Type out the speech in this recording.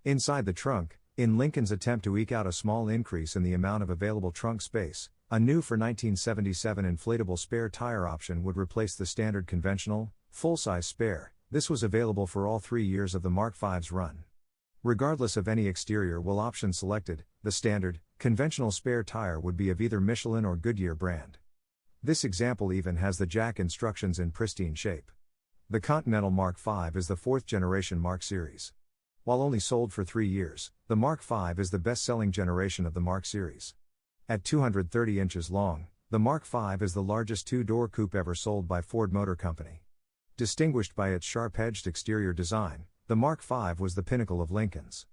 Inside the trunk, in Lincoln's attempt to eke out a small increase in the amount of available trunk space, a new for 1977 inflatable spare tire option would replace the standard conventional, full-size spare. This was available for all 3 years of the Mark V's run. Regardless of any exterior wheel option selected, the standard, conventional spare tire would be of either Michelin or Goodyear brand. This example even has the jack instructions in pristine shape. The Continental Mark V is the 4th generation Mark series. While only sold for 3 years, the Mark V is the best-selling generation of the Mark series. At 230 inches long, the Mark V is the largest two-door coupe ever sold by Ford Motor Company. Distinguished by its sharp-edged exterior design, the Mark V was the pinnacle of Lincolns.